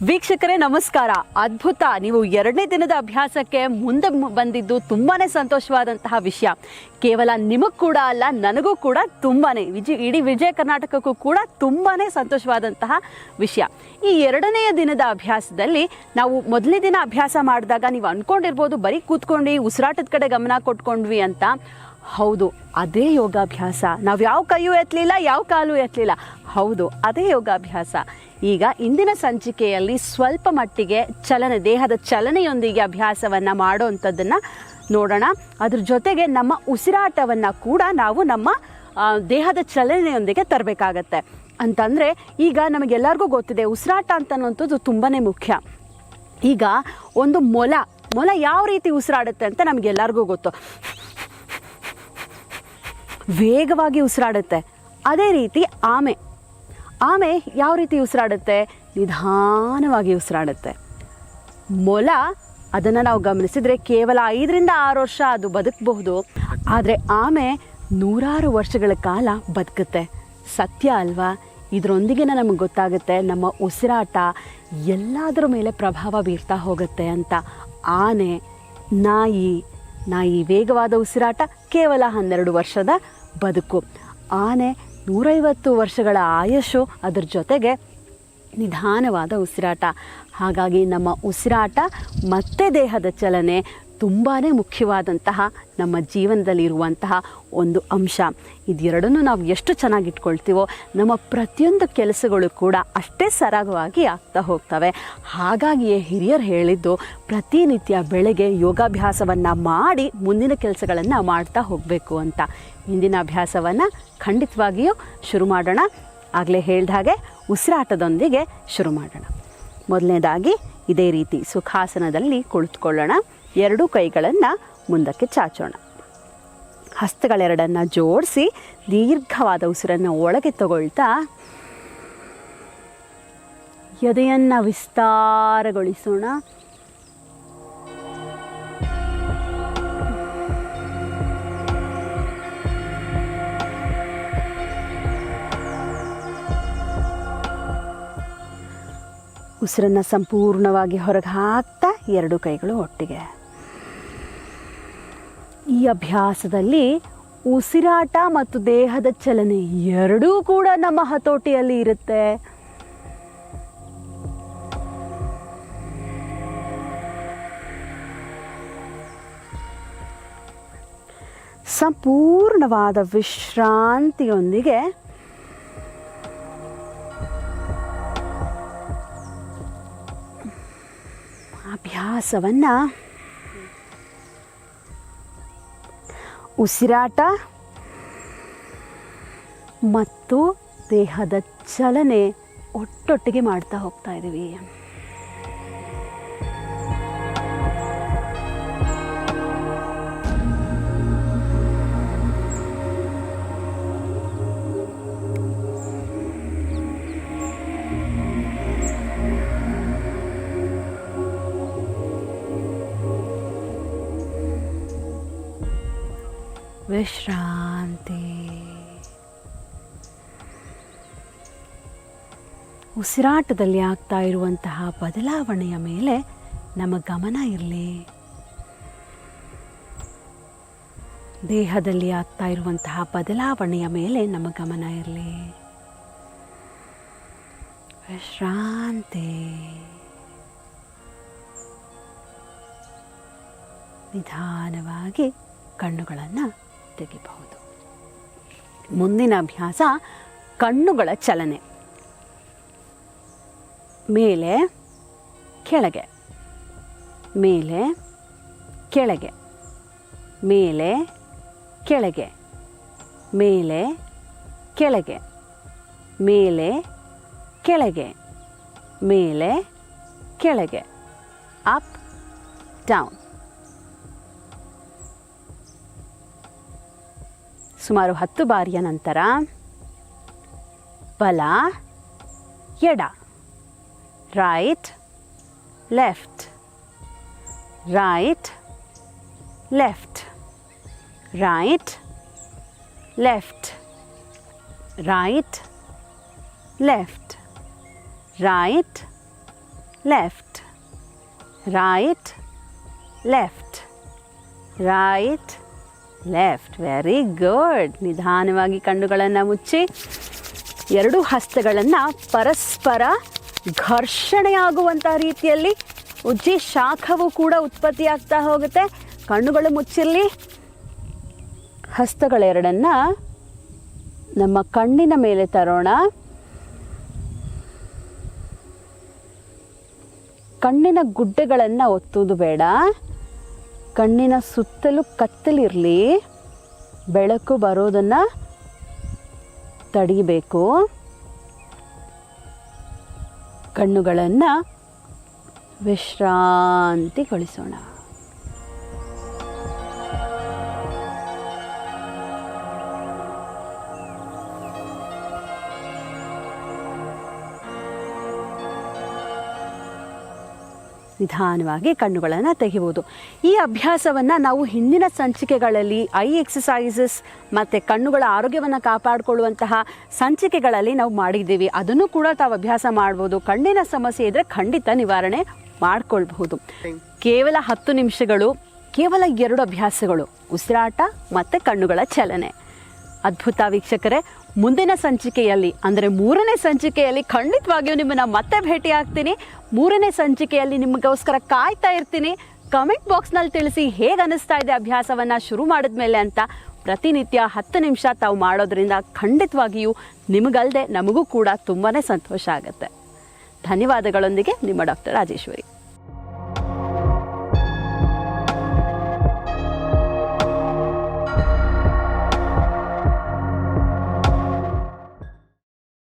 ವೀಕ್ಷಕರೇ ನಮಸ್ಕಾರ. ಅದ್ಭುತ, ನೀವು 2ನೇ ದಿನದ ಅಭ್ಯಾಸಕ್ಕೆ ಮುಂದೆ ಬಂದಿದ್ದು ತುಂಬಾನೇ ಸಂತೋಷವಾದಂತಹ ವಿಷಯ. ಕೇವಲ ನಿಮಗೂ ಕೂಡ ಅಲ್ಲ, ನನಗೂ ಕೂಡ ತುಂಬಾನೇ, ಇಡೀ ವಿಜಯ ಕರ್ನಾಟಕಕ್ಕೂ ಕೂಡ ತುಂಬಾನೇ ಸಂತೋಷವಾದಂತಹ ವಿಷಯ. ಈ 2ನೇ ದಿನದ ಅಭ್ಯಾಸದಲ್ಲಿ ನಾವು ಮೊದಲನೇ ದಿನ ಅಭ್ಯಾಸ ಮಾಡಿದಾಗ ನೀವು ಅನ್ಕೊಂಡಿರ್ಬೋದು ಬರೀ ಕೂತ್ಕೊಂಡು ಉಸಿರಾಟದ ಕಡೆ ಗಮನ ಕೊಟ್ಕೊಂಡ್ವಿ ಅಂತ. ಹೌದು, ಅದೇ ಯೋಗಾಭ್ಯಾಸ. ನಾವು ಯಾವ ಕೈಯೂ ಎತ್ತಲಿಲ್ಲ, ಯಾವ ಕಾಲು ಎತ್ತಲಿಲ್ಲ. ಹೌದು, ಅದೇ ಯೋಗಾಭ್ಯಾಸ. ಈಗ ಇಂದಿನ ಸಂಚಿಕೆಯಲ್ಲಿ ಸ್ವಲ್ಪ ಮಟ್ಟಿಗೆ ದೇಹದ ಚಲನೆಯೊಂದಿಗೆ ಅಭ್ಯಾಸವನ್ನು ಮಾಡೋವಂಥದ್ದನ್ನು ನೋಡೋಣ. ಅದ್ರ ಜೊತೆಗೆ ನಮ್ಮ ಉಸಿರಾಟವನ್ನು ಕೂಡ ನಾವು ನಮ್ಮ ದೇಹದ ಚಲನೆಯೊಂದಿಗೆ ತರಬೇಕಾಗತ್ತೆ. ಅಂತಂದರೆ ಈಗ ನಮಗೆಲ್ಲರಿಗೂ ಗೊತ್ತಿದೆ, ಉಸಿರಾಟ ಅಂತನ್ನುವಂಥದ್ದು ತುಂಬಾ ಮುಖ್ಯ. ಈಗ ಒಂದು ಮೊಲ ಯಾವ ರೀತಿ ಉಸಿರಾಡುತ್ತೆ ಅಂತ ನಮಗೆಲ್ಲರಿಗೂ ಗೊತ್ತು. ವೇಗವಾಗಿ ಉಸಿರಾಡುತ್ತೆ. ಅದೇ ರೀತಿ ಆಮೆ ಯಾವ ರೀತಿ ಉಸಿರಾಡುತ್ತೆ? ನಿಧಾನವಾಗಿ ಉಸಿರಾಡುತ್ತೆ. ಮೊಲ ಅದನ್ನು ನಾವು ಗಮನಿಸಿದರೆ ಕೇವಲ 5ರಿಂದ 6 ವರ್ಷ ಅದು ಬದುಕಬಹುದು, ಆದರೆ ಆಮೆ 100 ವರ್ಷಗಳ ಕಾಲ ಬದುಕುತ್ತೆ. ಸತ್ಯ ಅಲ್ವಾ? ಇದರೊಂದಿಗೆ ನಮಗೆ ಗೊತ್ತಾಗುತ್ತೆ ನಮ್ಮ ಉಸಿರಾಟ ಎಲ್ಲದರ ಮೇಲೆ ಪ್ರಭಾವ ಬೀರ್ತಾ ಹೋಗುತ್ತೆ ಅಂತ. ಆನೆ, ನಾಯಿ ವೇಗವಾದ ಉಸಿರಾಟ, ಕೇವಲ 12 ವರ್ಷದ ಬದುಕು. ಆನೆ 150 ವರ್ಷಗಳ ಆಯುಷು, ಅದರ ಜೊತೆಗೆ ನಿಧಾನವಾದ ಉಸಿರಾಟ. ಹಾಗಾಗಿ ನಮ್ಮ ಉಸಿರಾಟ ಮತ್ತು ದೇಹದ ಚಲನೆ ತುಂಬಾ ಮುಖ್ಯವಾದಂತಹ ನಮ್ಮ ಜೀವನದಲ್ಲಿರುವಂತಹ ಒಂದು ಅಂಶ. ಇದೆರಡನ್ನೂ ನಾವು ಎಷ್ಟು ಚೆನ್ನಾಗಿಟ್ಕೊಳ್ತೀವೋ ನಮ್ಮ ಪ್ರತಿಯೊಂದು ಕೆಲಸಗಳು ಕೂಡ ಅಷ್ಟೇ ಸರಾಗವಾಗಿ ಆಗ್ತಾ ಹೋಗ್ತವೆ. ಹಾಗಾಗಿಯೇ ಹಿರಿಯರು ಹೇಳಿದ್ದು, ಪ್ರತಿನಿತ್ಯ ಬೆಳಗ್ಗೆ ಯೋಗಾಭ್ಯಾಸವನ್ನು ಮಾಡಿ ಮುಂದಿನ ಕೆಲಸಗಳನ್ನು ಮಾಡ್ತಾ ಹೋಗಬೇಕು ಅಂತ. ಇಂದಿನ ಅಭ್ಯಾಸವನ್ನು ಖಂಡಿತವಾಗಿಯೂ ಶುರು ಮಾಡೋಣ. ಆಗಲೇ ಹೇಳಿದ ಹಾಗೆ ಉಸಿರಾಟದೊಂದಿಗೆ ಶುರು ಮಾಡೋಣ. ಮೊದಲನೇದಾಗಿ ಇದೇ ರೀತಿ ಸುಖಾಸನದಲ್ಲಿ ಕುಳಿತುಕೊಳ್ಳೋಣ. 2 ಕೈಗಳನ್ನು ಮುಂದಕ್ಕೆ ಚಾಚೋಣ. ಹಸ್ತಗಳೆರಡನ್ನು ಜೋಡಿಸಿ ದೀರ್ಘವಾದ ಉಸಿರನ್ನು ಒಳಗೆ ತಗೊಳ್ತಾ ಎದೆಯನ್ನು ವಿಸ್ತಾರಗೊಳಿಸೋಣ. ಉಸಿರನ್ನು ಸಂಪೂರ್ಣವಾಗಿ ಹೊರಗೆ ಹಾಕ್ತಾ 2 ಕೈಗಳು ಒಟ್ಟಿಗೆ. ಈ ಅಭ್ಯಾಸದಲ್ಲಿ ಉಸಿರಾಟ ಮತ್ತು ದೇಹದ ಚಲನೆ ಎರಡೂ ಕೂಡ ನಮ್ಮ ಹತೋಟಿಯಲ್ಲಿ ಇರುತ್ತೆ. ಸಂಪೂರ್ಣವಾದ ವಿಶ್ರಾಂತಿಯೊಂದಿಗೆ ಅಭ್ಯಾಸವನ್ನು ಉಸಿರಾಟ ಮತ್ತು ದೇಹದ ಚಲನೆ ಒಟ್ಟೊಟ್ಟಿಗೆ ಮಾಡ್ತಾ ಹೋಗ್ತಾ ಇದ್ದೀವಿ. ವಿಶ್ರಾಂತಿ. ಉಸಿರಾಟದಲ್ಲಿ ಆಗ್ತಾ ಇರುವಂತಹ ಬದಲಾವಣೆಯ ಮೇಲೆ ನಮ್ಮ ಗಮನ ಇರಲಿ. ದೇಹದಲ್ಲಿ ಆಗ್ತಾ ಇರುವಂತಹ ಬದಲಾವಣೆಯ ಮೇಲೆ ನಮ್ಮ ಗಮನ ಇರಲಿ. ವಿಶ್ರಾಂತಿ. ನಿಧಾನವಾಗಿ ಕಣ್ಣುಗಳನ್ನು ತೆಗಿಬಹುದು. ಮುಂದಿನ ಅಭ್ಯಾಸ ಕಣ್ಣುಗಳ ಚಲನೆ. ಮೇಲೆ ಕೆಳಗೆ, ಮೇಲೆ ಕೆಳಗೆ, ಮೇಲೆ ಕೆಳಗೆ, ಮೇಲೆ ಕೆಳಗೆ, ಮೇಲೆ ಕೆಳಗೆ, ಮೇಲೆ ಕೆಳಗೆ, ಅಪ್ ಡೌನ್. ಸುಮಾರು 10 ಬಾರಿಯ ನಂತರ ಬಲ ಎಡ, right left, right left, right left, right left, right left, right, left, right, left. Very good. ನಿಧಾನವಾಗಿ ಕಣ್ಣುಗಳನ್ನು ಮುಚ್ಚಿ ಎರಡೂ ಹಸ್ತಗಳನ್ನು ಪರಸ್ಪರ ಘರ್ಷಣೆಯಾಗುವಂಥ ರೀತಿಯಲ್ಲಿ ಉಜ್ಜಿ ಶಾಖವು ಕೂಡ ಉತ್ಪತ್ತಿಯಾಗ್ತಾ ಹೋಗುತ್ತೆ. ಕಣ್ಣುಗಳು ಮುಚ್ಚಿರಲಿ. ಹಸ್ತಗಳೆರಡನ್ನು ನಮ್ಮ ಕಣ್ಣಿನ ಮೇಲೆ ತರೋಣ. ಕಣ್ಣಿನ ಗುಡ್ಡೆಗಳನ್ನು ಒತ್ತುವುದು ಬೇಡ. ಕಣ್ಣಿನ ಸುತ್ತಲೂ ಕತ್ತಲಿರಲಿ. ಬೆಳಕು ಬರೋದನ್ನು ತಡಿಬೇಕು. ಕಣ್ಣುಗಳನ್ನು ವಿಶ್ರಾಂತಿಗೊಳಿಸೋಣ. ನಿಧಾನವಾಗಿ ಕಣ್ಣುಗಳನ್ನು ತೆಗೆಯುವುದು. ಈ ಅಭ್ಯಾಸವನ್ನು ನಾವು ಹಿಂದಿನ ಸಂಚಿಕೆಗಳಲ್ಲಿ ಐ ಎಕ್ಸಸೈಸಸ್ ಮತ್ತು ಕಣ್ಣುಗಳ ಆರೋಗ್ಯವನ್ನು ಕಾಪಾಡಿಕೊಳ್ಳುವಂತಹ ಸಂಚಿಕೆಗಳಲ್ಲಿ ನಾವು ಮಾಡಿದ್ದೀವಿ. ಅದನ್ನು ಕೂಡ ತಾವು ಅಭ್ಯಾಸ ಮಾಡ್ಬೋದು. ಕಣ್ಣಿನ ಸಮಸ್ಯೆ ಇದ್ದರೆ ಖಂಡಿತ ನಿವಾರಣೆ ಮಾಡ್ಕೊಳ್ಬಹುದು. ಕೇವಲ 10 ನಿಮಿಷಗಳು, ಕೇವಲ 2 ಅಭ್ಯಾಸಗಳು, ಉಸಿರಾಟ ಮತ್ತು ಕಣ್ಣುಗಳ ಚಲನೆ. ಅದ್ಭುತ ವೀಕ್ಷಕರೇ. ಮುಂದಿನ ಸಂಚಿಕೆಯಲ್ಲಿ ಅಂದರೆ 3ನೇ ಸಂಚಿಕೆಯಲ್ಲಿ ಖಂಡಿತವಾಗಿಯೂ ನಿಮ್ಮನ್ನು ಮತ್ತೆ ಭೇಟಿ ಆಗ್ತೀನಿ. 3ನೇ ಸಂಚಿಕೆಯಲ್ಲಿ ನಿಮಗೋಸ್ಕರ ಕಾಯ್ತಾ ಇರ್ತೀನಿ. ಕಮೆಂಟ್ ಬಾಕ್ಸ್ನಲ್ಲಿ ತಿಳಿಸಿ ಹೇಗೆ ಅನ್ನಿಸ್ತಾ ಇದೆ ಅಭ್ಯಾಸವನ್ನು ಶುರು ಮಾಡಿದ್ಮೇಲೆ ಅಂತ. ಪ್ರತಿನಿತ್ಯ 10 ನಿಮಿಷ ತಾವು ಮಾಡೋದ್ರಿಂದ ಖಂಡಿತವಾಗಿಯೂ ನಿಮಗಲ್ಲದೆ ನಮಗೂ ಕೂಡ ತುಂಬಾ ಸಂತೋಷ ಆಗುತ್ತೆ. ಧನ್ಯವಾದಗಳೊಂದಿಗೆ ನಿಮ್ಮ ಡಾಕ್ಟರ್ ರಾಜೇಶ್ವರಿ.